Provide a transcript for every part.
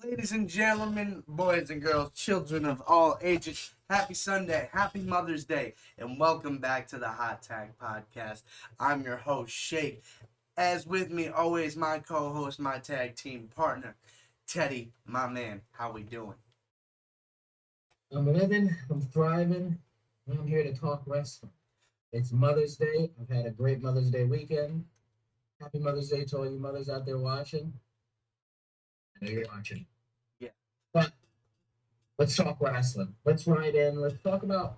Ladies and gentlemen, boys and girls, children of all ages, happy Sunday, happy Mother's Day, and welcome back to the Hot Tag Podcast. I'm your host, Shake. As with me, always my co-host, my tag team partner, Teddy, my man. How we doing? I'm living, I'm thriving, and I'm here to talk wrestling. It's Mother's Day. I've had a great Mother's Day weekend. Happy Mother's Day to all you mothers out there watching. I know you're watching. Yeah. But let's talk wrestling. Let's ride in. Let's talk about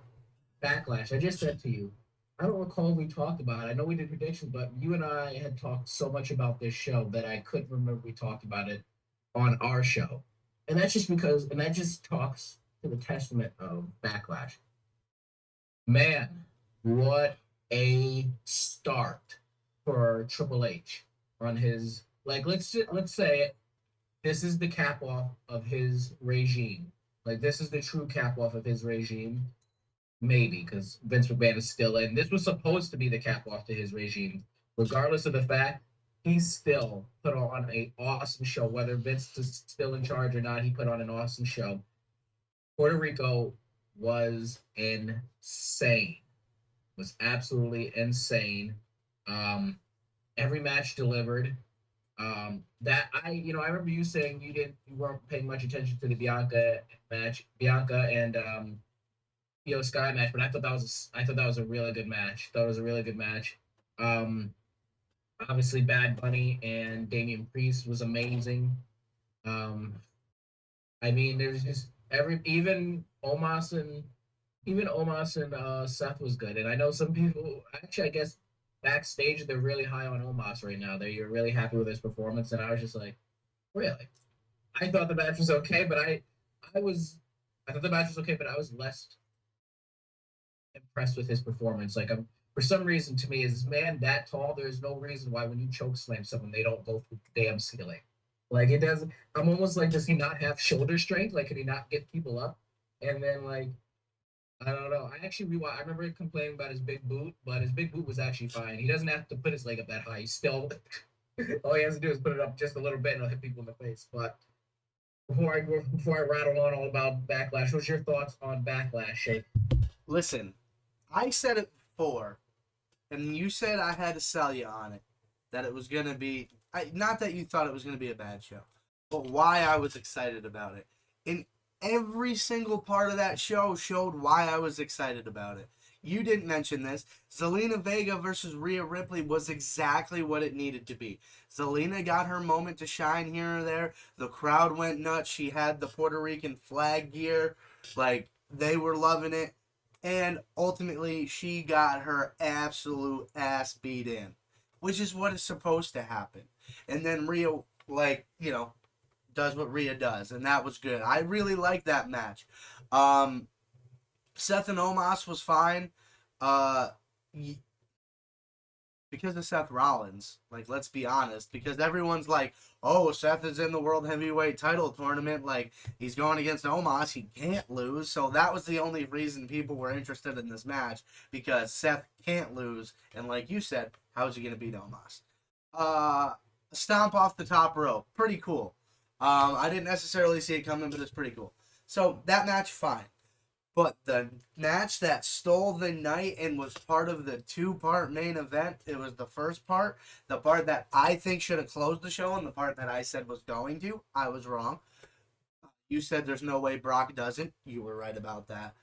Backlash. I just said to you, I don't recall we talked about it. I know we did predictions, but you and I had talked so much about this show that I couldn't remember we talked about it on our show. And that's just because, and that just talks to the testament of Backlash. Man, what a start for Triple H on his let's say it. This is the cap off of his regime. Like this is the true cap off of his regime. Maybe because Vince McMahon is still in. This was supposed to be the cap off to his regime. Regardless of the fact, he still put on an awesome show. Whether Vince is still in charge or not, he put on an awesome show. Puerto Rico was insane. Was absolutely insane. Um, every match delivered. I remember you saying you weren't paying much attention to the Bianca and Io Sky match, but I thought that was a really good match. Thought it was a really good match. Um, Obviously, Bad Bunny and Damian Priest was amazing. Um, I mean, there's just every even Omos and Seth was good. And I know some people actually, I guess backstage they're really high on Omos right now. They're really happy with his performance, and I was just like, really? I thought the match was okay, but I was I thought the match was okay, but I was less impressed with his performance. Like I'm for some reason to me, is this man that tall? There's no reason why when you choke slam someone they don't go through the damn ceiling. Like it does. I'm almost like, does he not have shoulder strength? Like, can he not get people up? And then like I don't know. I actually I remember complaining about his big boot, but his big boot was actually fine. He doesn't have to put his leg up that high. He's still all he has to do is put it up just a little bit and it'll hit people in the face. But before I rattle on all about Backlash, what's your thoughts on Backlash, Shake? Listen, I said it before, and you said I had to sell you on it, that it was gonna be. Not that you thought it was gonna be a bad show, but why I was excited about it. And every single part of that show showed why I was excited about it. You didn't mention this. Zelina Vega versus Rhea Ripley was exactly what it needed to be. Zelina got her moment to shine here or there. The crowd went nuts. She had the Puerto Rican flag gear. Like, they were loving it. And ultimately, she got her absolute ass beat in, which is what is supposed to happen. And then Rhea, does what Rhea does, and that was good. I really liked that match. Um, Seth and Omos was fine. Uh, because of Seth Rollins. Like, let's be honest. Because everyone's like, oh, Seth is in the World Heavyweight title tournament. Like, he's going against Omos. He can't lose. So that was the only reason people were interested in this match. Because Seth can't lose. And like you said, how's he going to beat Omos? Uh, Stomp off the top rope. Pretty cool. I didn't necessarily see it coming, but it's pretty cool. So that match, fine. But the match that stole the night and was part of the two-part main event, it was the first part, the part that I think should have closed the show, and the part that I said was going to. I was wrong. You said there's no way Brock doesn't. You were right about that.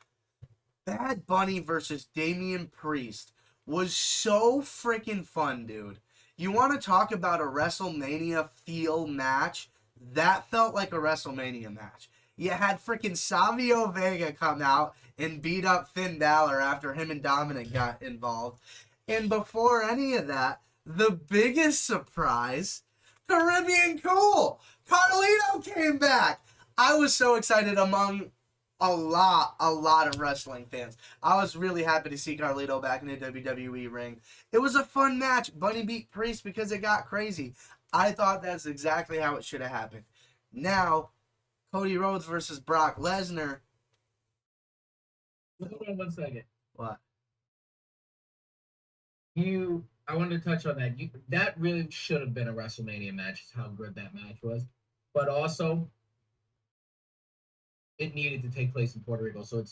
Bad Bunny versus Damian Priest was so freaking fun, dude. You want to talk about a WrestleMania feel match? That felt like a WrestleMania match. You had freaking Savio Vega come out and beat up Finn Balor after him and Dominic got involved. And before any of that, the biggest surprise, Caribbean Cool. Carlito came back. I was so excited among a lot of wrestling fans. I was really happy to see Carlito back in the WWE ring. It was a fun match. Bunny beat Priest because it got crazy. I thought that's exactly how it should have happened. Now, Cody Rhodes versus Brock Lesnar. Hold on one second. What? I wanted to touch on that. That really should have been a WrestleMania match. How good that match was, but also it needed to take place in Puerto Rico. So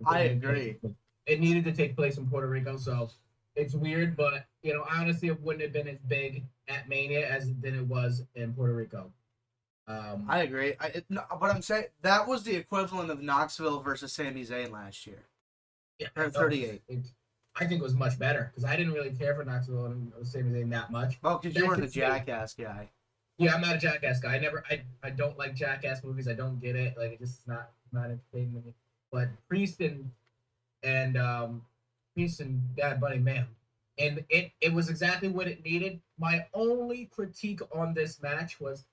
I agree. it needed to take place in Puerto Rico. So it's weird, but honestly, it wouldn't have been as big at Mania as than it was in Puerto Rico. Um, I agree. No, but I'm saying that was the equivalent of Knoxville versus Sami Zayn last year. yeah, Or no, 38. I think it was much better because I didn't really care for Knoxville and Sami Zayn that much. Well, because you That weren't a could say, Jackass guy. yeah, I'm not a Jackass guy. I don't like Jackass movies. I don't get it. Like, it just is not entertaining to me. But and Priest and Bad Bunny, man, and it was exactly what it needed. My only critique on this match was,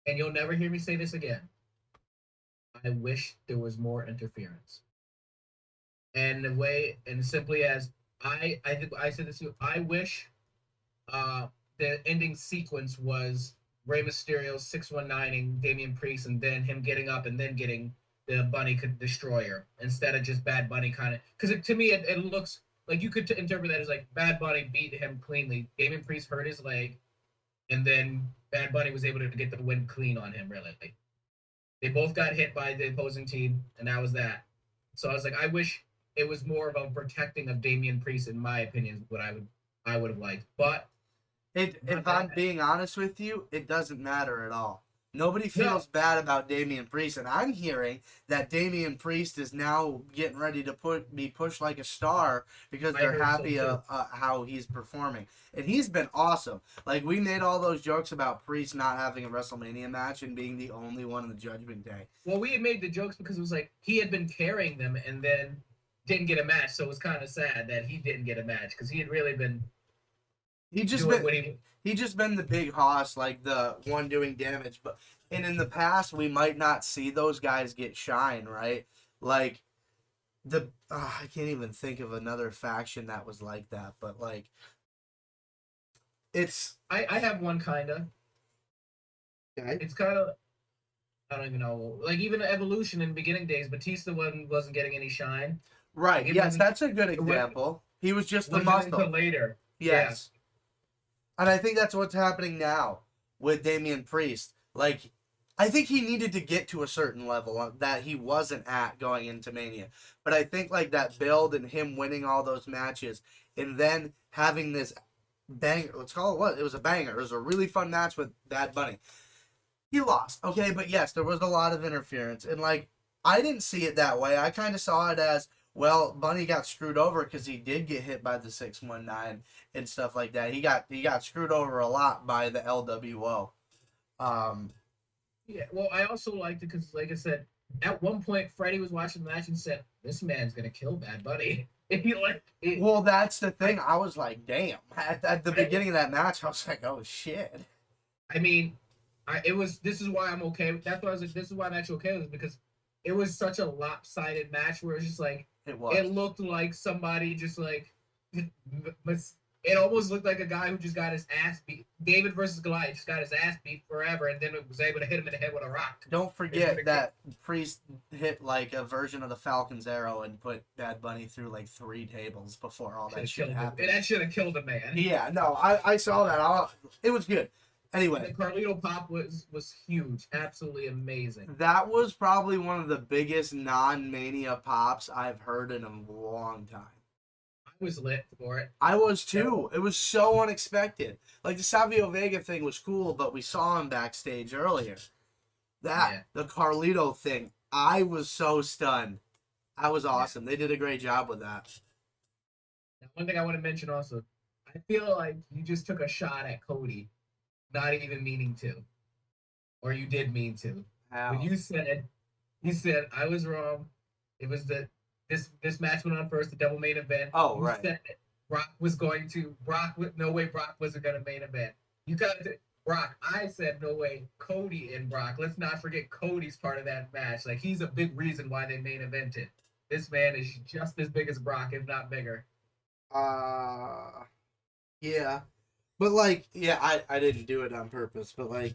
and you'll never hear me say this again, I wish there was more interference. And the way, and simply as I think I said this to you, I wish the ending sequence was Rey Mysterio 619ing Damian Priest and then him getting up and then getting the Bunny Destroyer instead of just Bad Bunny kind of, because to me it looks like you could interpret that as like Bad Bunny beat him cleanly. Damian Priest hurt his leg, and then Bad Bunny was able to get the win clean on him. Really, they both got hit by the opposing team, and that was that. So I was like, I wish it was more of a protecting of Damian Priest, in my opinion, is what I would have liked. But If I'm being honest with you, it doesn't matter at all. Nobody no, feels bad about Damian Priest, and I'm hearing that Damian Priest is now getting ready to be pushed like a star because I they're heard so happy too. how he's performing, and he's been awesome. Like we made all those jokes about Priest not having a WrestleMania match and being the only one in the Judgment Day. Well, we had made the jokes because it was like he had been carrying them and then didn't get a match, so it was kind of sad that he didn't get a match because he had really been He just doing been what he. he just been the big hoss, like the one doing damage. But and in the past, we might not see those guys get shine, right? Like I can't even think of another faction that was like that. But like it's I have one kind of. okay. It's kind of, I don't even know. Like even Evolution in beginning days, Batista wasn't getting any shine. Like Right. it Yes, wasn't. that's a good It wasn't, example. He was just the wasn't until muscle. later. Yeah. Yes. And I think that's what's happening now with Damian Priest. Like, I think he needed to get to a certain level that he wasn't at going into Mania. But I think, like, that build and him winning all those matches and then having this banger, let's call it what? It was a banger. It was a really fun match with Bad Bunny. He lost, okay? But yes, there was a lot of interference. And, like, I didn't see it that way. I kind of saw it as, well, Bunny got screwed over because he did get hit by the 619 and stuff like that. He got screwed over a lot by the LWO. Um, Yeah. Well, I also liked it because, like I said, at one point Freddie was watching the match and said, "This man's gonna kill Bad Bunny." And he like it. well, that's the thing. I, I was like, damn. At the I beginning of that match, I was like, oh shit. I mean, it was. This is why I'm okay. That's why I was like, this is why I'm actually okay with it because it was such a lopsided match where it's just like It was. it looked like somebody just like it almost looked like a guy who just got his ass beat. David versus Goliath just got his ass beat forever, and then it was able to hit him in the head with a rock. Don't forget that Priest hit like a version of the Falcon's Arrow and put Bad Bunny through like 3 tables before all that shit happened. That should have killed a man. Yeah, no, I saw that. It was good. Anyway, The Carlito pop was huge, absolutely amazing. that was probably one of the biggest non-Mania pops I've heard in a long time. I was lit for it. I was too. It was so unexpected. Like the Savio Vega thing was cool, but we saw him backstage earlier. Yeah. The Carlito thing, I was so stunned. That was awesome. They did a great job with that. Now, one thing I want to mention also, I feel like you just took a shot at Cody, not even meaning to, or you did mean to. When How? you said I was wrong. It was this match went on first, the double main event. Oh, You right. said that Brock. No way Brock wasn't going to main event. You got Brock. I said no way Cody and Brock. Let's not forget Cody's part of that match. Like he's a big reason why they main evented. This man is just as big as Brock, if not bigger. Uh, yeah. But like, yeah, I didn't do it on purpose, but like,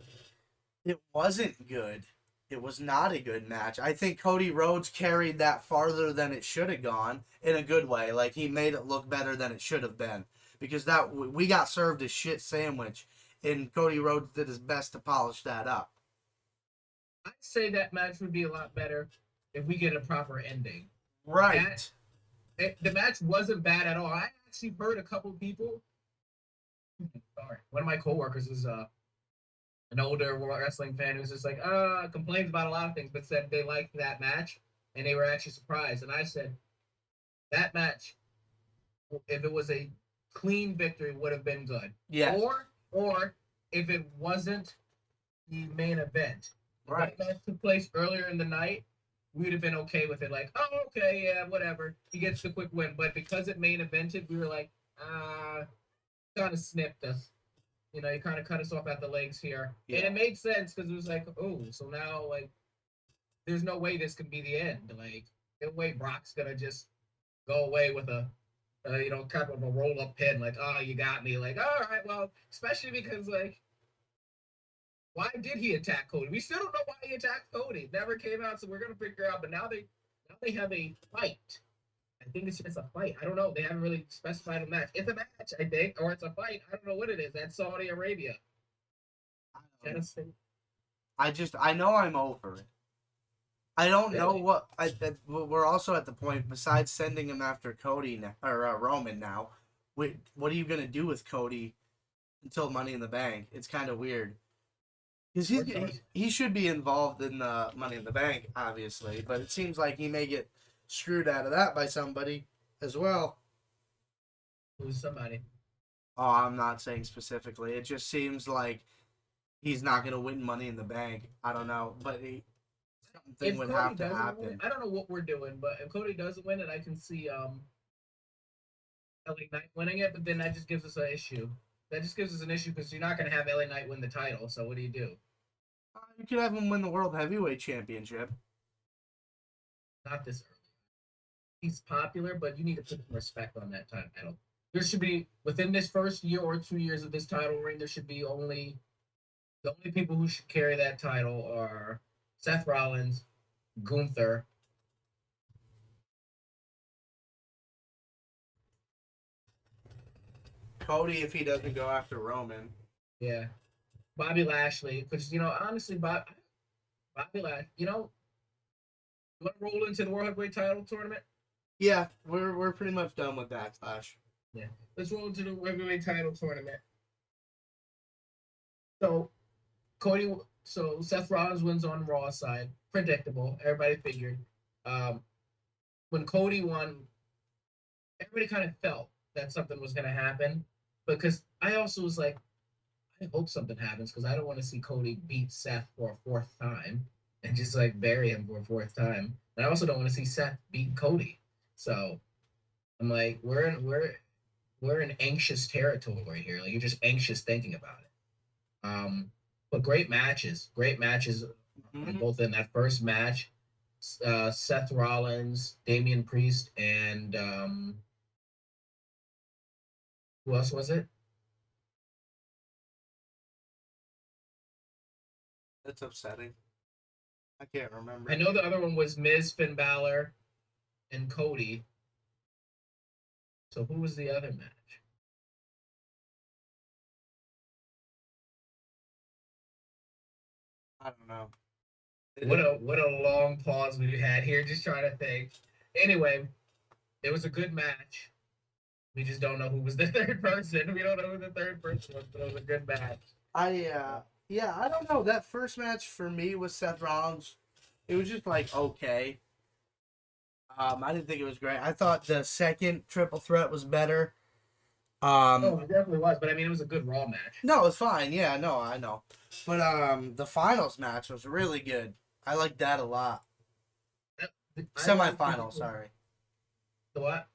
it wasn't good. It was not a good match. I think Cody Rhodes carried that farther than it should have gone in a good way. Like he made it look better than it should have been because that we got served a shit sandwich, and Cody Rhodes did his best to polish that up. I'd say that match would be a lot better if we get a proper ending. That Right. the match wasn't bad at all. I actually heard a couple people. Sorry, one of my coworkers is an older wrestling fan who's just like complains about a lot of things, but said they liked that match and they were actually surprised. And I said that match, if it was a clean victory, would have been good. Yes. Or if it wasn't the main event, if Right. that match took place earlier in the night, we would have been okay with it. Like, oh, okay, yeah, whatever. He gets the quick win. But because it main evented, we were like, kind of snipped us. You know, he kind of cut us off at the legs here. Yeah. And it made sense because it was like, oh, so now, like, there's no way this can be the end. Like, no way Brock's going to just go away with a, kind of a roll up pin. Like, oh, you got me. Like, all right, well, especially because, like, why did he attack Cody? We still don't know why he attacked Cody. It never came out, so we're gonna figure out. But now they have a fight. I think it's just a fight. I don't know. They haven't really specified a match. It's a match, I think, or it's a fight. I don't know what it is. That's Saudi Arabia. I know I'm over it. I don't know Really? what. We're also at the point. Besides sending him after Cody now, or Roman now, what are you gonna do with Cody until Money in the Bank? It's kind of weird because he should be involved in the Money in the Bank, obviously, but it seems like he may get screwed out of that by somebody as well. Who's somebody? Oh, I'm not saying specifically. It just seems like he's not gonna win Money in the Bank. I don't know, but something If would Cody have to doesn't win, happen. I don't know what we're doing, but if Cody doesn't win it, I can see LA Knight winning it, but then that just gives us an issue. That just gives us an issue because you're not going to have LA Knight win the title. So what do you do? You could have him win the World Heavyweight Championship. Not this early. He's popular, but you need to put some respect on that title. There should be within this first year or 2 years of this title reign, there should be only the only people who should carry that title are Seth Rollins, Gunther. Cody, if he doesn't go after Roman. Yeah, Bobby Lashley. Because honestly, Bobby Lashley. You want to roll into the World Heavyweight Title tournament? Yeah, we're pretty much done with that clash. Yeah, let's roll into the Heavyweight Title tournament. So Cody, so Seth Rollins wins on Raw side, predictable. Everybody figured. Um, when Cody won, everybody kind of felt that something was going to happen, because I also was like, I hope something happens because I don't want to see Cody beat Seth for a fourth time and just like bury him for a fourth time. And I also don't want to see Seth beat Cody. So I'm like, we're in anxious territory here. Like you're just anxious thinking about it. But great matches, Mm-hmm. both in that first match. Seth Rollins, Damian Priest, and who else was it? That's upsetting. I can't remember. I know the other one was Miz, Finn Balor, and Cody. So who was the other match? I don't know. What a long pause we had here, just trying to think. Anyway, it was a good match. We just don't know who was the third person. We don't know who the third person was, but it was a good match. Yeah, I don't know. That first match for me with Seth Rollins, it was just like okay. I didn't think it was great. I thought the second triple threat was better. Oh, it definitely was, but I mean, it was a good Raw match. No, it's fine. Yeah, no, I know. But the finals match was really good. I liked that a lot. Semi-final, sorry. The what?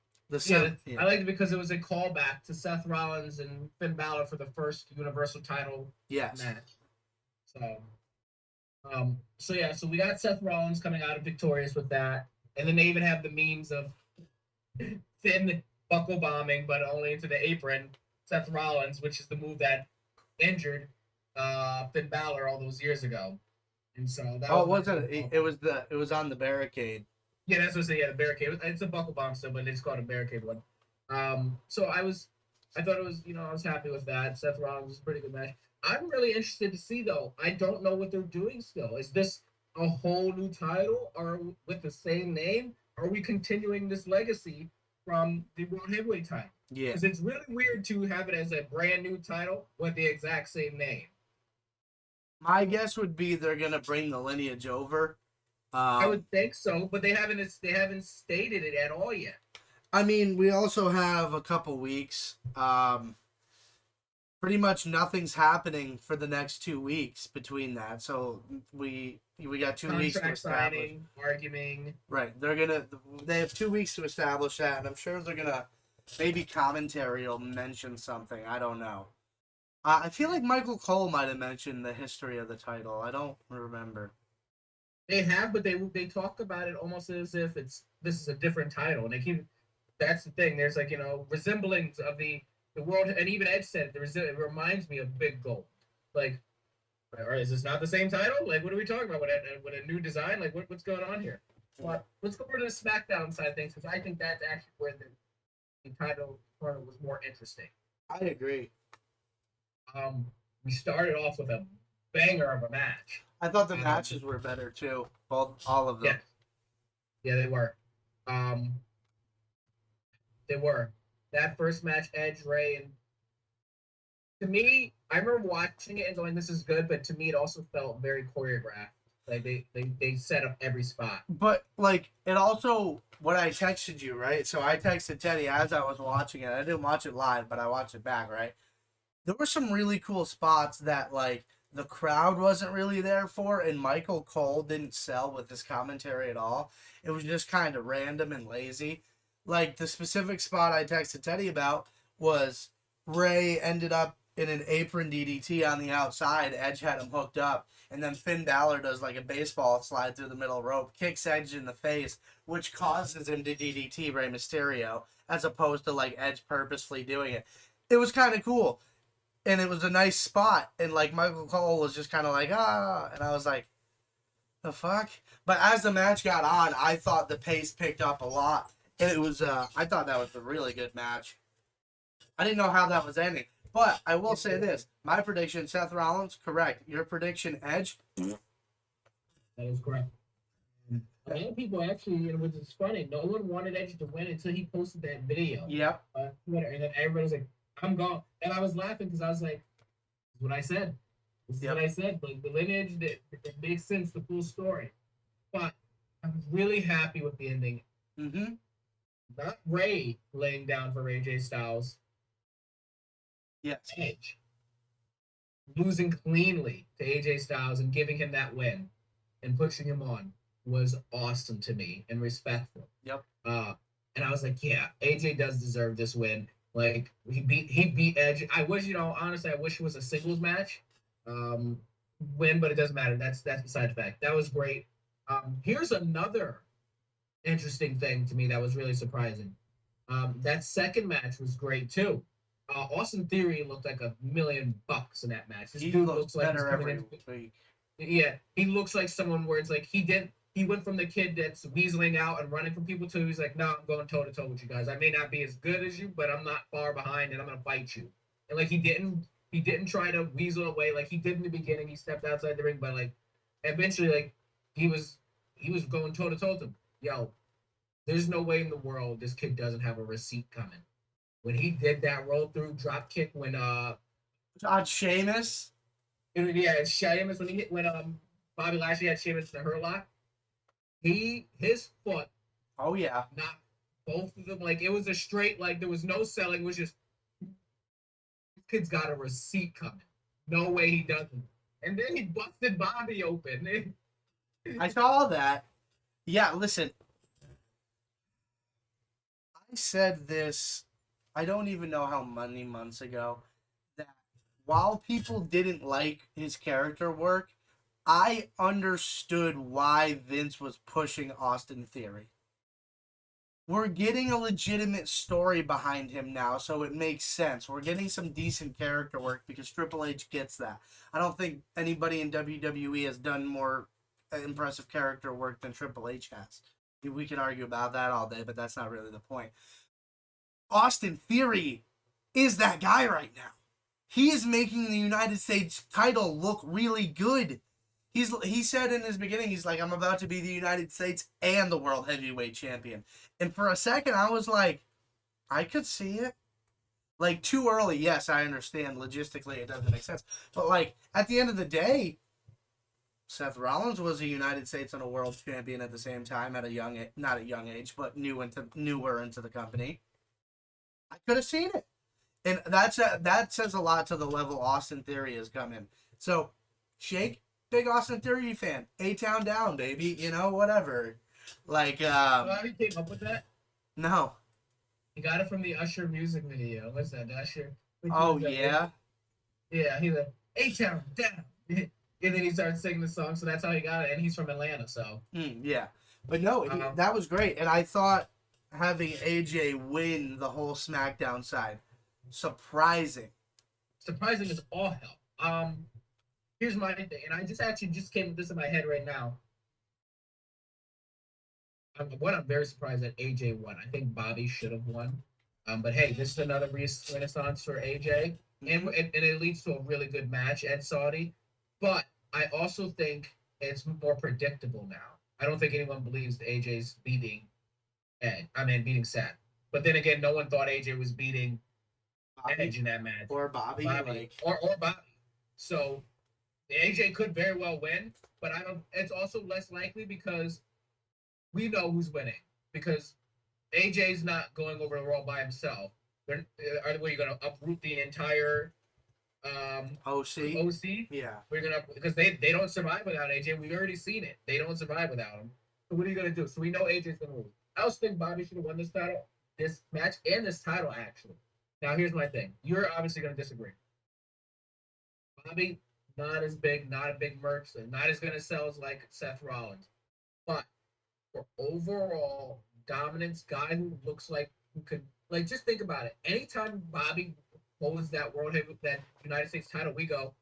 Yeah. I liked it because it was a callback to Seth Rollins and Finn Balor for the first Universal title Yes. match. So we got Seth Rollins coming out victorious with that, and then they even have the memes of Finn buckle bombing, but only into the apron. Seth Rollins, which is the move that injured Finn Balor all those years ago, and so that. Oh, it wasn't. It was on the barricade. Yeah, that's what I say. Yeah, the barricade. It's a buckle bomb still, but it's called a barricade one. So I thought it was, I was happy with that. Seth Rollins was a pretty good match. I'm really interested to see though. I don't know what they're doing still. Is this a whole new title or with the same name? Are we continuing this legacy from the World Heavyweight title? Yeah. Because it's really weird to have it as a brand new title with the exact same name. My guess would be they're gonna bring the lineage over. I Um, would think so, but they haven't stated it at all yet. I mean, we also have a couple weeks. Pretty much nothing's happening for the next 2 weeks between that. So we got 2 weeks to Contract establish. signing, arguing. Right. They have 2 weeks to establish that, and I'm sure they're gonna maybe commentary will mention something. I don't know. I feel like Michael Cole might have mentioned the history of the title. I don't remember. They have, but they talk about it almost as if this is a different title, and they keep. That's the thing. There's like resemblance of the world, and even Edge said it reminds me of Big Gold. Like, or is this not the same title? Like, what are we talking about? With a new design? Like, what's going on here? But let's go over to the SmackDown side of things because I think that's actually where the title tournament was more interesting. I agree. We started off with a banger of a match. I thought the matches were better too. All of them. Yeah, they were. They were. That first match, Edge, Ray, and to me, I remember watching it and going, "This is good," but to me, it also felt very choreographed. Like they set up every spot. But like it also when I texted you, right? So I texted Teddy as I was watching it. I didn't watch it live, but I watched it back, right? There were some really cool spots that like the crowd wasn't really there for, and Michael Cole didn't sell with his commentary at all. It was just kind of random and lazy. Like the specific spot I texted Teddy about was Ray ended up in an apron DDT on the outside. Edge had him hooked up, and then Finn Balor does like a baseball slide through the middle rope, kicks Edge in the face, which causes him to DDT Rey Mysterio, as opposed to like Edge purposely doing it. It was kind of cool, and it was a nice spot. And like Michael Cole was just kind of like and I was like, the fuck. But as the match got on, I thought the pace picked up a lot, and it was I thought that was a really good match. I didn't know how that was ending. But I will say this. My prediction, Seth Rollins, correct. Your prediction, Edge? That is correct. A lot of people actually, which is funny, no one wanted Edge to win until he posted that video. Yep. On Twitter, and then everybody was like, "I'm gone," and I was laughing because I was like, "This is what I said. This is what I said. Like the lineage, that makes sense, the full story." But I was really happy with the ending. Mm-hmm. Not Ray laying down for AJ Styles. Yes. Edge losing cleanly to AJ Styles and giving him that win and pushing him on was awesome to me and respectful. Yep. And I was like, yeah, AJ does deserve this win. Like he beat Edge. I wish, honestly, I wish it was a singles match. Win, but it doesn't matter. That's beside the fact. That was great. Here's another interesting thing to me that was really surprising. That second match was great too. Austin Theory looked like $1,000,000 in that match. This He dude looks like better every week. Yeah, he looks like someone where it's like he went from the kid that's weaseling out and running from people to he's like, no, I'm going toe to toe with you guys. I may not be as good as you, but I'm not far behind and I'm gonna fight you. And like he didn't try to weasel away like he did in the beginning. He stepped outside the ring, but like eventually like he was going toe to toe with him. Yo, there's no way in the world this kid doesn't have a receipt coming. When he did that roll through drop kick when On Sheamus? it's Sheamus when Bobby Lashley had Sheamus in the hurt lock. His foot Oh yeah. knocked both of them like it was a straight like there was no selling. It was just this kid's got a receipt coming. No way he doesn't. And then he busted Bobby open. I saw that. Yeah, listen. I said this, I don't even know how many months ago, that while people didn't like his character work, I understood why Vince was pushing Austin Theory. We're getting a legitimate story behind him now, so it makes sense. We're getting some decent character work because Triple H gets that. I don't think anybody in WWE has done more impressive character work than Triple H has. We can argue about that all day, but that's not really the point. Austin Theory is that guy right now. He is making the United States title look really good. he said in his beginning, he's like, I'm about to be the United States and the world heavyweight champion. And for a second, I was like, I could see it. Like, too early, yes, I understand. Logistically, it doesn't make sense. But, like, at the end of the day, Seth Rollins was a United States and a world champion at the same time at a young, not a young age, but newer into the company. I could have seen it. And that says a lot to the level Austin Theory has come in. So, Shake, big Austin Theory fan. A-Town down, baby. You know, whatever. Like, How he came up with that? no. He got it from the Usher music video. What's that, Usher? Oh, yeah? Yeah, he's like, A-Town, down. And then he started singing the song, so that's how he got it. And he's from Atlanta, so. Yeah. But no, that was great. And I thought having AJ win the whole SmackDown side, surprising. Surprising as all hell. Here's my thing, and I just came with this in my head right now. I'm very surprised that AJ won. I think Bobby should have won. But hey, this is another renaissance for AJ, and it leads to a really good match at Saudi. But I also think it's more predictable now. I don't think anyone believes that AJ's beating beating Seth. But then again, no one thought AJ was beating Edge in that match. Or Bobby. Or Bobby. So AJ could very well win, but I don't. It's also less likely because we know who's winning. Because AJ's not going over the Raw by himself. Were you going to uproot the entire OC? Yeah. We're gonna because they don't survive without AJ. We've already seen it. They don't survive without him. So what are you gonna do? So we know AJ's gonna lose. I also think Bobby should have won this match, and this title actually. Now here's my thing. You're obviously gonna disagree. Bobby, not as big, not a big merch, not as gonna sell as like Seth Rollins. But for overall dominance, guy who looks like who could just think about it. Anytime Bobby holds that that United States title, we go,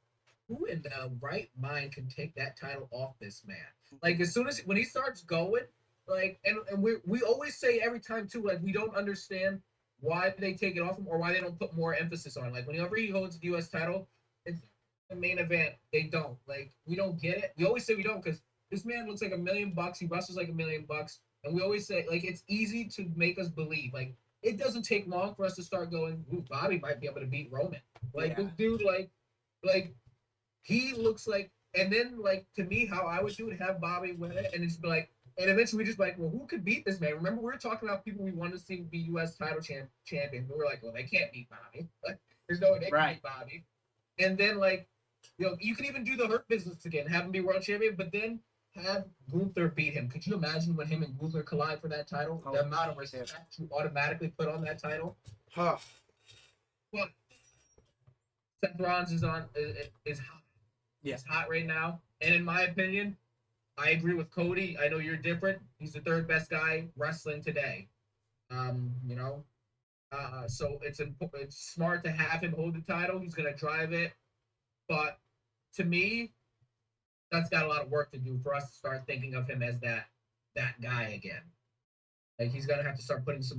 who in the right mind can take that title off this man? Like as soon as when he starts going, and we always say every time too, like we don't understand why they take it off him or why they don't put more emphasis on. Like whenever he holds the U.S. title, it's the main event. They don't we don't get it. We always say we don't because this man looks like $1 million. He wrestles like $1 million, and we always say it's easy to make us believe it doesn't take long for us to start going, ooh, Bobby might be able to beat Roman. This dude, he looks like, and then to me, how I would do it, have Bobby win it, and it's and eventually we just well, who could beat this man? Remember, we were talking about people we wanted to see be U.S. title champion. We were like, well, they can't beat Bobby. There's no way they can beat Bobby. And then you can even do the Hurt business again, have him be world champion, but then have Gunther beat him. Could you imagine when him and Gunther collide for that title? The amount of respect you automatically put on that title. Huh. But Seth Rollins is hot. Yeah. He's hot right now. And in my opinion, I agree with Cody. I know you're different. He's the third best guy wrestling today. So it's smart to have him hold the title. He's gonna drive it. But to me, that's got a lot of work to do for us to start thinking of him as that guy again. He's gonna have to start he's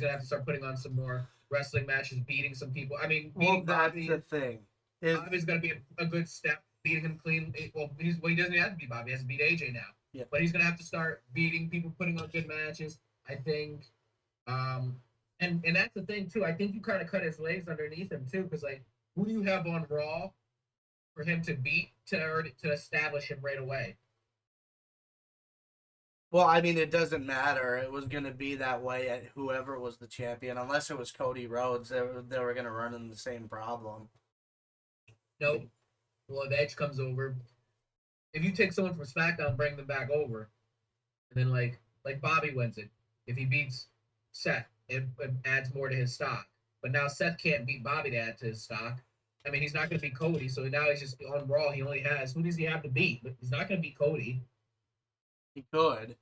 gonna have to start putting on some more wrestling matches, beating some people. I mean, beating Bobby. That's the thing. Bobby's gonna be a good step, beating him clean. Well, he doesn't have to beat Bobby; he has to beat AJ now. Yeah. But he's gonna have to start beating people, putting on good matches. I think, and that's the thing too. I think you kind of cut his legs underneath him too, because who do you have on Raw for him to beat to establish him right away? Well, I mean, it doesn't matter. It was going to be that way at whoever was the champion. Unless it was Cody Rhodes, they were going to run into the same problem. Nope. Well, if Edge comes over, if you take someone from SmackDown and bring them back over, and then like Bobby wins it, if he beats Seth, it adds more to his stock. But now Seth can't beat Bobby to add to his stock. I mean, he's not going to beat Cody, so now he's just on Raw. He only has, who does he have to beat? But he's not going to beat Cody. He could.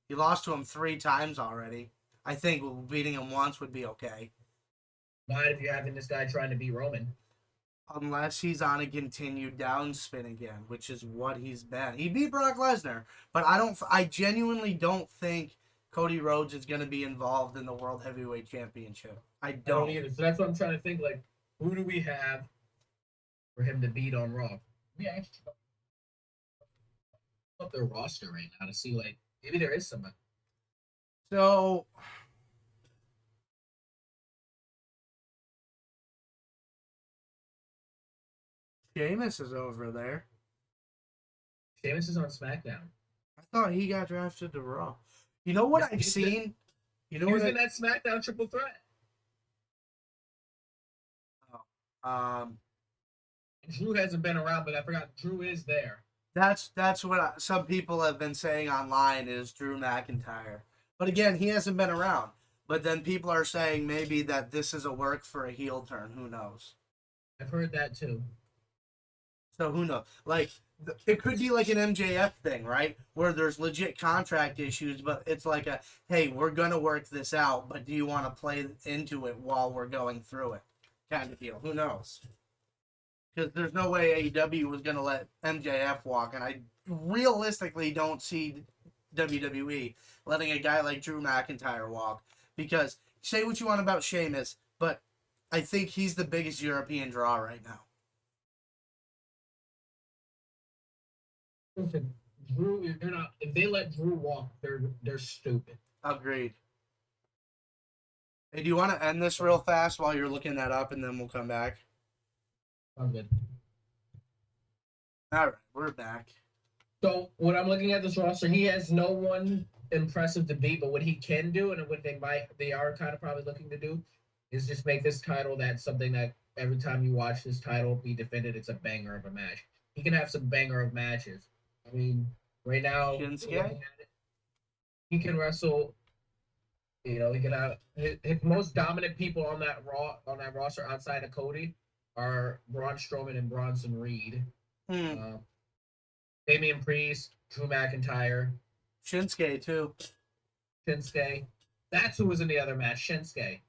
He lost to him 3 times already. I think beating him once would be okay. Not if you're having this guy trying to beat Roman. Unless he's on a continued downspin again, which is what he's been. He beat Brock Lesnar, but I genuinely don't think Cody Rhodes is going to be involved in the World Heavyweight Championship. I don't either. So that's what I'm trying to think. Who do we have for him to beat on Raw? We actually Up their roster right now to see like maybe there is someone. So Sheamus is over there. Sheamus is on SmackDown. I thought he got drafted to Raw. You know what I've He's in, seen? You know he what was in that SmackDown triple threat. um Drew hasn't been around, but I forgot Drew is there. that's what some people have been saying online is Drew McIntyre. But again, he hasn't been around. But then people are saying maybe that this is a work for a heel turn. Who knows? I've heard that too. So who knows? Like it could be like an MJF thing, right? Where there's legit contract issues, but it's like a hey, we're gonna work this out, but do you want to play into it while we're going through it, kind of deal? Who knows? Because there's no way AEW was gonna let MJF walk, and I realistically don't see WWE letting a guy like Drew McIntyre walk. Because say what you want about Sheamus, but I think he's the biggest European draw right now. Listen, Drew, they're not. If they let Drew walk, they're stupid. Agreed. Hey, do you want to end this real fast while you're looking that up, and then we'll come back? I'm good. All right, we're back. So when I'm looking at this roster, he has no one impressive to beat, but what he can do, and what they are kind of probably looking to do, is just make this title that's something that every time you watch this title be defended, it's a banger of a match. He can have some banger of matches. I mean, right now, Shinsuke? he can wrestle. You know, he can have his most dominant people on that roster outside of Cody are Braun Strowman and Bronson Reed. Hmm. Damian Priest, Drew McIntyre, Shinsuke too. Shinsuke. That's who was in the other match, Shinsuke.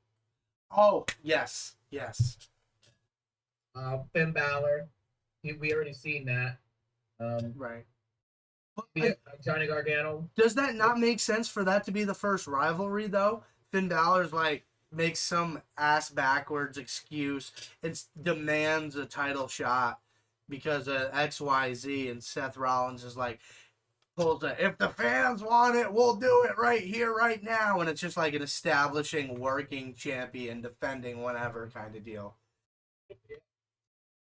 Oh yes, yes. Finn Balor. We already seen that. Right. Johnny Gargano. Does that not make sense for that to be the first rivalry though? Finn Balor's like makes some ass backwards excuse and demands a title shot because of XYZ, and Seth Rollins is like pulls a if the fans want it, we'll do it right here, right now, and it's just like an establishing working champion defending whatever kind of deal.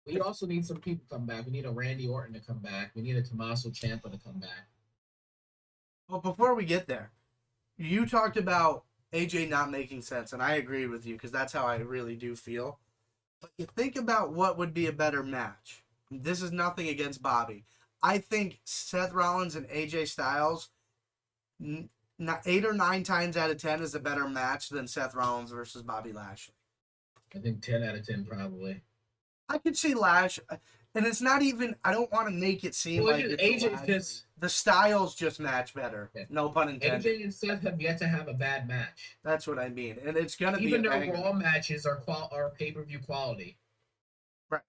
We also need some people to come back. We need a Randy Orton to come back. We need a Tommaso Ciampa to come back. Well, before we get there, you talked about AJ not making sense, and I agree with you because that's how I really do feel. But you think about what would be a better match. This is nothing against Bobby. I think Seth Rollins and AJ Styles, 8 or 9 times out of 10, is a better match than Seth Rollins versus Bobby Lashley. I think 10 out of 10 probably. I could see Lash, and it's not even. I don't want to make it seem like it's AJ just the styles just match better. Yeah. No pun intended. AJ and Seth have yet to have a bad match. That's what I mean, and it's gonna even be their banger. Raw matches are pay-per-view quality. Right.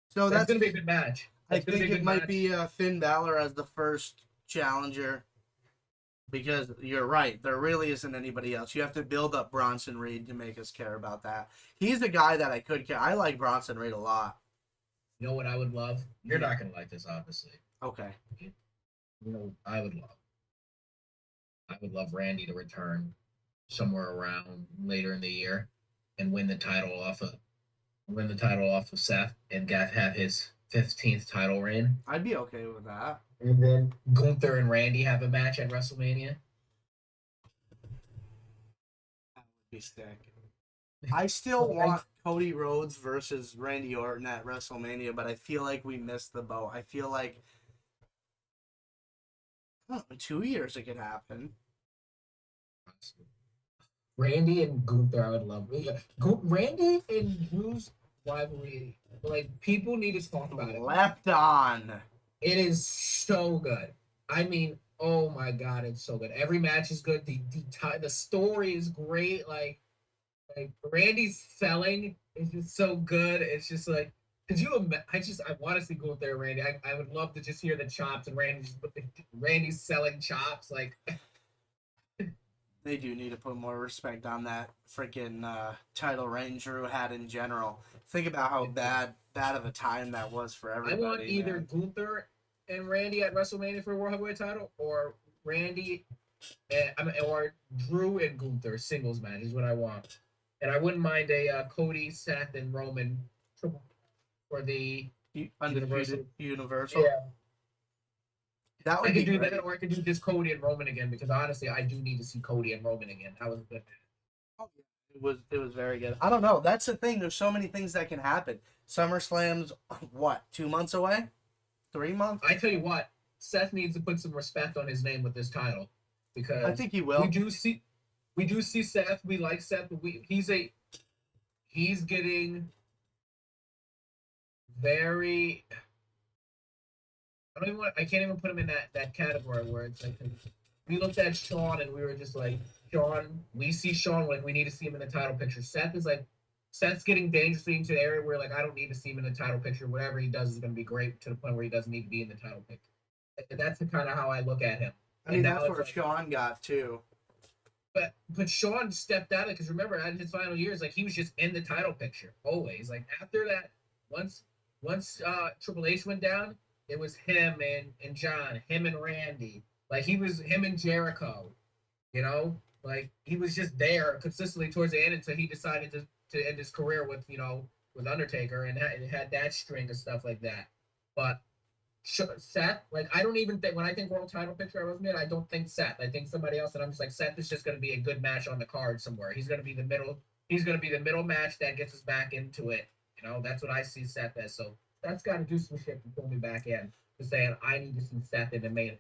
So that's gonna be a good match. I think it might be Finn Balor as the first challenger. Because you're right, there really isn't anybody else. You have to build up Bronson Reed to make us care about that. He's a guy that I could care. I like Bronson Reed a lot. You know what I would love? You're not gonna like this, obviously. Okay. You know, I would love Randy to return somewhere around later in the year and win the title off of Seth and have his 15th title reign. I'd be okay with that. And then Gunther and Randy have a match at WrestleMania. That would be sick. I still want Cody Rhodes versus Randy Orton at WrestleMania, but I feel like we missed the boat. I feel like in 2 years it could happen. Randy and Gunther, I would love. Randy and Drew's rivalry, like people need to talk about it. Left on. It is so good. I mean, oh my god, it's so good. Every match is good. The story is great. Like Randy's selling is just so good. It's just like, could you? I want to see go there, Randy. I would love to just hear the chops and Randy's selling chops. Like They do need to put more respect on that freaking title reign Drew had in general. Think about how bad of a time that was for I want everybody, either man. Gunther and Randy at WrestleMania for a World Heavyweight title, or Randy and or Drew and Gunther singles match is what I want. And I wouldn't mind a Cody, Seth, and Roman triple for the Undisputed Universal. Universal. Yeah, That I would could be do that, great. or I could do just Cody and Roman again because honestly, I do need to see Cody and Roman again. That was a good. Oh, yeah. It was very good. I don't know. That's the thing. There's so many things that can happen. SummerSlam's what, 2 months away? 3 months? I tell you what, Seth needs to put some respect on his name with this title I because think he we will. do see we do see Seth. We like Seth, but he's getting very. I can't even put him in that category where it's like we looked at Sean and we were just like Sean. We see Sean like we need to see him in the title picture. Seth is like Seth's getting dangerously into the area where like I don't need to see him in the title picture. Whatever he does is going to be great to the point where he doesn't need to be in the title picture. That's the kind of how I look at him. I And mean, now that's it's where like, Sean got too. but Sean stepped out of it because remember at his final years, like he was just in the title picture always. Like after that, once once Triple H went down, it was him and John, him and Randy. Like he was him and Jericho. You know, like he was just there consistently towards the end until he decided to end his career with with Undertaker and had that string of stuff like that. But Seth, like I don't even think when I think world title picture, I was mid. I don't think Seth. I think somebody else, and I'm just like Seth is just going to be a good match on the card somewhere. He's going to be the middle. He's going to be the middle match that gets us back into it. You know, that's what I see Seth as. So that's got to do some shit to pull me back in to saying I need to see Seth in the main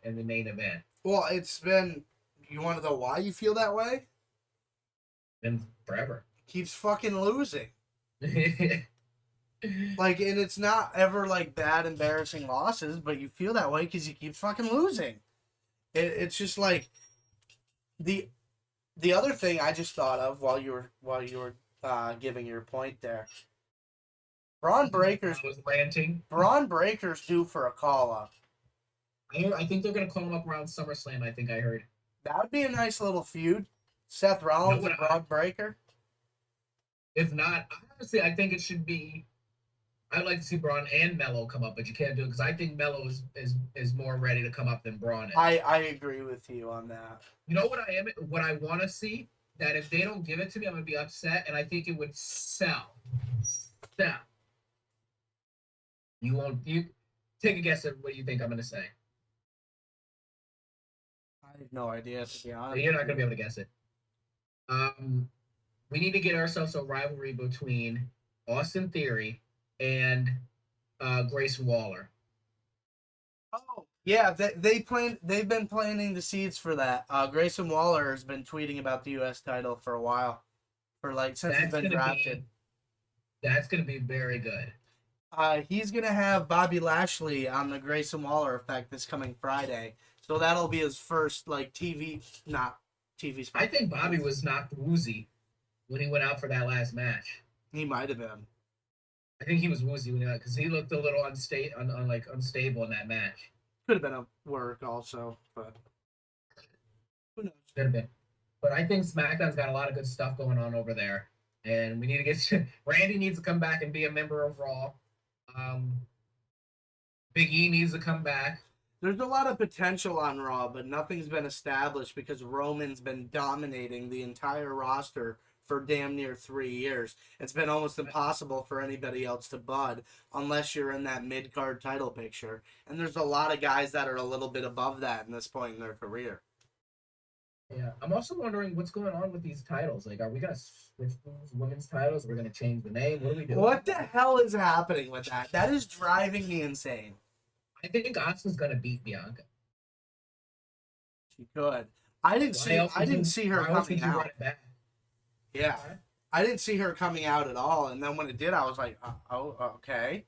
event. Well, it's been. You want to know why you feel that way? And forever. Keeps fucking losing. Like, and it's not ever like bad, embarrassing losses, but you feel that way because you keep fucking losing. It's just like the the other thing I just thought of while you were giving your point there. Braun Breaker's I was ranting. Braun Breaker's due for a call up. I think they're gonna call him up around SummerSlam. I think I heard. That would be a nice little feud. Seth You know Rollins what? and Braun Breaker. If not, honestly, I think it should be. I'd like to see Braun and Mello come up, but you can't do it because I think Mello is more ready to come up than Braun is. I agree with you on that. You know what I am? What I want to see that if they don't give it to me, I'm gonna be upset, and I think it would sell. Sell. You won't. You take a guess at what you think I'm gonna say. I have no idea to be honest. You're not gonna be able to guess it. Um, we need to get ourselves a rivalry between Austin Theory and Grayson Waller. Oh yeah, they've been planting the seeds for that. Grayson Waller has been tweeting about the U.S. title for a while, for like since he's That's been gonna drafted. that's gonna be very good. He's gonna have Bobby Lashley on the Grayson Waller effect this coming Friday, so that'll be his first like not TV I spot. think Bobby was knocked woozy when he went out for that last match. He might have been. I think he was woozy when because he looked a little unstable in that match. Could have been a work also, but who knows? Could have been, but I think SmackDown's got a lot of good stuff going on over there, and we need to get Randy needs to come back and be a member of Raw. Um, Big E needs to come back. There's a lot of potential on Raw, but nothing's been established because Roman's been dominating the entire roster for damn near 3 years. It's been almost impossible for anybody else to bud unless you're in that mid-card title picture. And there's a lot of guys that are a little bit above that in this point in their career. Yeah, I'm also wondering what's going on with these titles. Like, are we gonna switch these women's titles? We're gonna change the name. What are we doing? What the hell is happening with that? That is driving me insane. I think Asuka's gonna beat Bianca. She could. I didn't see her why else coming would you run out. it back? Yeah. I didn't see her coming out at all, and then when it did, I was like, "Oh, okay."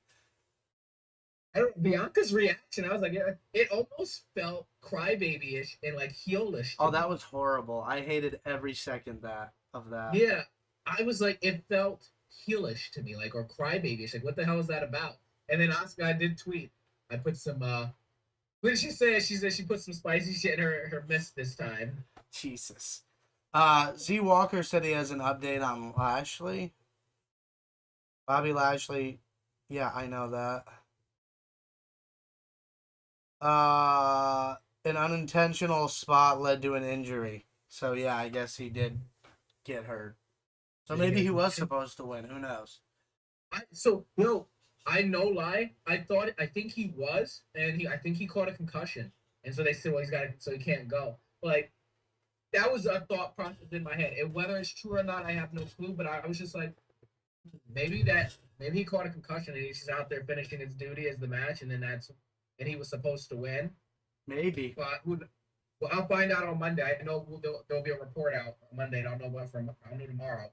Bianca's reaction, I was like, yeah, it almost felt crybaby-ish and like heelish. Oh, that was horrible. I hated every second of that. Yeah, I was like, it felt heelish to me, like or crybaby-ish. Like, what the hell is that about? And then Asuka, I did tweet. I put some. What did she say? She said she put some spicy shit in her mist this time. Jesus. Z Walker said he has an update on Lashley. Bobby Lashley. Yeah, I know that. An unintentional spot led to an injury. So yeah, I guess he did get hurt. So Did he maybe get he a was concussion? supposed to win. Who knows? So no, I no lie. I think he was, and I think he caught a concussion, and so they said, well, so he can't go. Like that was a thought process in my head, and whether it's true or not, I have no clue. But I was just like, maybe he caught a concussion and he's just out there finishing his duty as the match, and and he was supposed to win. Maybe. But well, I'll find out on Monday. I know there'll be a report out on Monday. And I'll know tomorrow.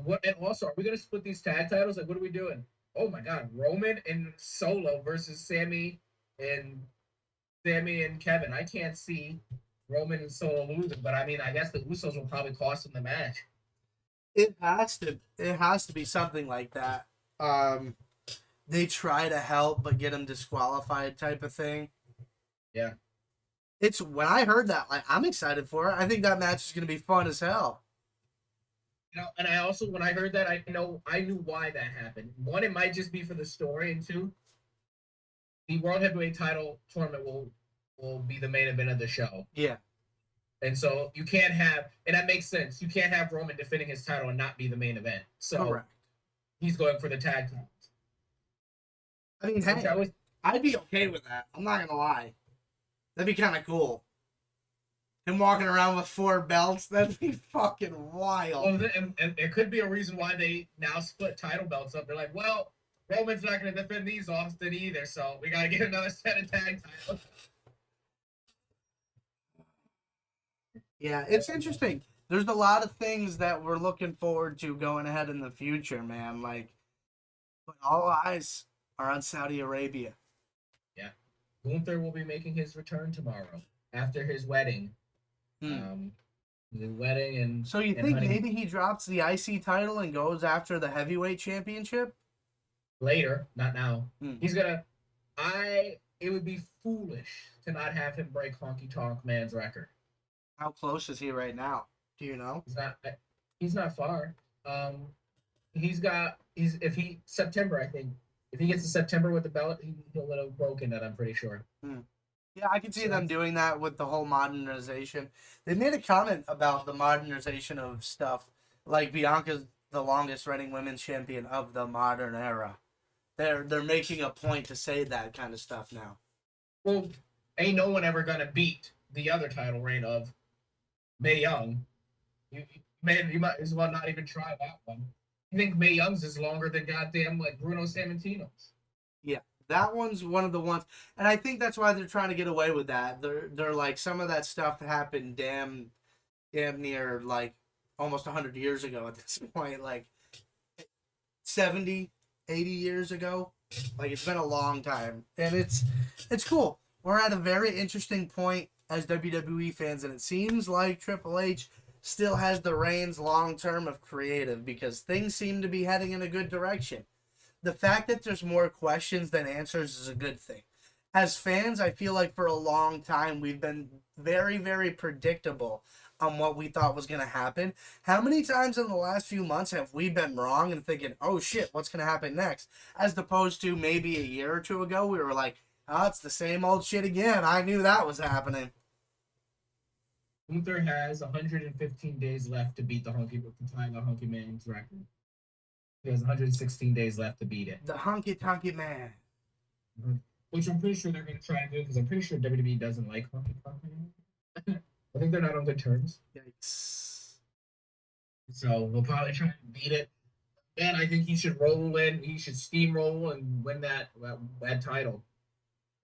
What and also are we gonna split these tag titles? Like, what are we doing? Oh my God, Roman and Solo versus and Sammy and Kevin. I can't see Roman and Solo losing, but I mean, I guess the Usos will probably cost them the match. It has to. It has to be something like that. Um, they try to help but get him disqualified, type of thing. Yeah. It's when I heard that, like, I'm excited for it. I think that match is gonna be fun as hell. And I also, when I heard that, I knew why that happened. One, it might just be for the story, and two, the World Heavyweight Title tournament will be the main event of the show. Yeah. And so you can't have, and that makes sense. You can't have Roman defending his title and not be the main event. So Correct. he's going for the tag titles. I mean, hey, I'd be okay with that. I'm not gonna lie. That'd be kind of cool. Him walking around with 4 belts, that'd be fucking wild. And it could be a reason why they now split title belts up. They're like, well, Roman's not going to defend these Austin either, so we got to get another set of tag titles. Yeah, it's interesting. There's a lot of things that we're looking forward to going ahead in the future, man. Like, but all eyes are on Saudi Arabia. Yeah. Gunther will be making his return tomorrow after his wedding. The wedding and so you and think maybe he drops the IC title and goes after the heavyweight championship later, not now. Hmm. It would be foolish to not have him break Honky Tonk Man's record. How close is he right now? Do you know? He's not far. If he September, I think. If he gets to September with the belt, he'll have broken that, I'm pretty sure. Yeah, I can see them doing that with the whole modernization. They made a comment about the modernization of stuff. Like Bianca's the longest reigning women's champion of the modern era. They're making a point to say that kind of stuff now. Well, ain't no one ever gonna beat the other title reign of Mae Young. You might as well not even try that one. I think Mae Young's is longer than goddamn like Bruno Sammartino's. Yeah, that one's one of the ones, and I think that's why they're trying to get away with that. They're like some of that stuff happened damn near like almost 100 years ago at this point, like 70, 80 years ago. Like it's been a long time, and it's cool. We're at a very interesting point as WWE fans, and it seems like Triple H still has the reins long term of creative because things seem to be heading in a good direction. The fact that there's more questions than answers is a good thing. As fans, I feel like for a long time we've been very, very predictable on what we thought was going to happen. How many times in the last few months have we been wrong and thinking, oh shit, what's going to happen next? As opposed to maybe a year or two ago, we were like, oh, it's the same old shit again. I knew that was happening. Gunther has 115 days left to beat the Honky Man's record. He has 116 days left to beat it. The Honky Tonky Man. Which I'm pretty sure they're going to try and do because I'm pretty sure WWE doesn't like Honky Tonk Man. I think they're not on good terms. Yikes. So we'll probably try and beat it. And I think he should roll in. He should steamroll and win that title.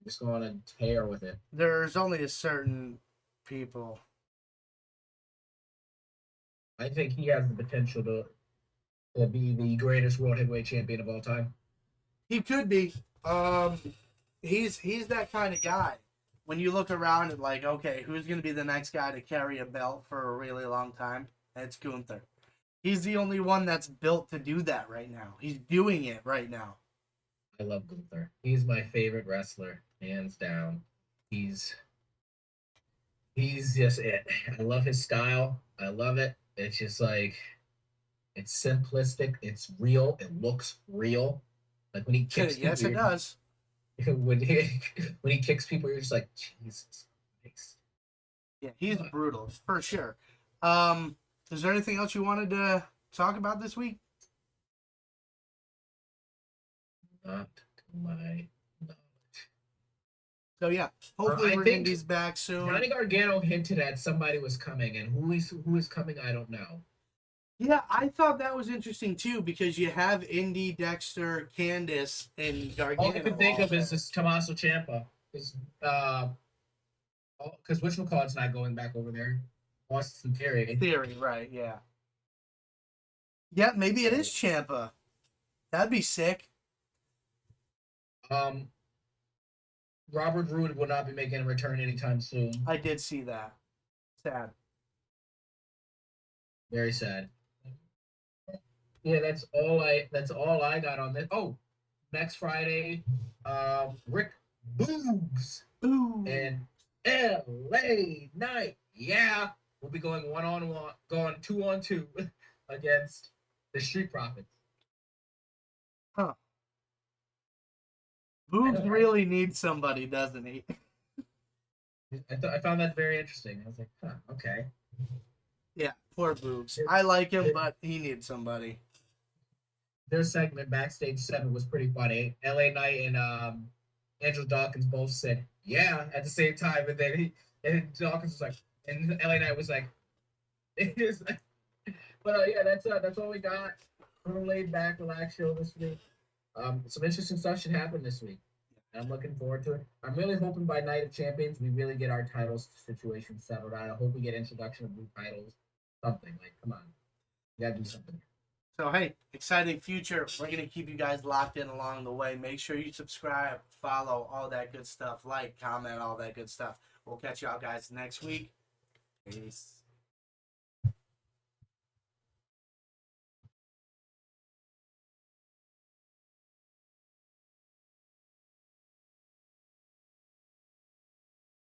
Just go on a tear with it. There's only a certain people. I think he has the potential to be the greatest world heavyweight champion of all time. He could be. He's that kind of guy. When you look around and like, okay, who's going to be the next guy to carry a belt for a really long time? It's Gunther. He's the only one that's built to do that right now. He's doing it right now. I love Gunther. He's my favorite wrestler, hands down. He's just it. I love his style. I love it. It's just like it's simplistic. It's real. It looks real. Like when he kicks people, Yes, it does. when he when he kicks people, you're just like Jesus Christ. Yeah, he's brutal for sure. Um, is there anything else you wanted to talk about this week? Not to my knowledge. So yeah, hopefully I think Randy's back soon. Johnny Gargano hinted at somebody was coming, and who is coming, I don't know. Yeah, I thought that was interesting too because you have Indy, Dexter, Candice, and All Gargano. I can think all of is there. this Tommaso Ciampa, because whatchamacallit's not going back over there. Austin Theory. Theory, right? Yeah. Yeah, maybe it is So Champa. That'd be sick. um, Robert Roode will not be making a return anytime soon. I did see that. Sad. Very sad. Yeah, that's all I got on this. Oh, next Friday, Rick Boogs Ooh. and LA Knight. Yeah, we'll be going 1-on-1, going 2-on-2 against the Street Profits. Huh. I Boobs know, right? really needs somebody, doesn't he? I found that very interesting. I was like, huh, okay. Yeah, poor Boobs. Their, I like him, their, but he needs somebody. their segment backstage 7 was pretty funny. LA Knight and Angelo Dawkins both said yeah at the same time, and then Dawkins was like, and LA Knight was like, it is. But yeah, that's all we got. A little laid back, relaxed show this week. Some interesting stuff should happen this week. I'm looking forward to it. I'm really hoping by Night of Champions we really get our titles situation settled out. I hope we get introduction of new titles. Something like, come on, we gotta do something. So hey, exciting future. We're gonna keep you guys locked in along the way. Make sure you subscribe, follow, all that good stuff, like, comment, all that good stuff. We'll catch y'all guys next week. Peace.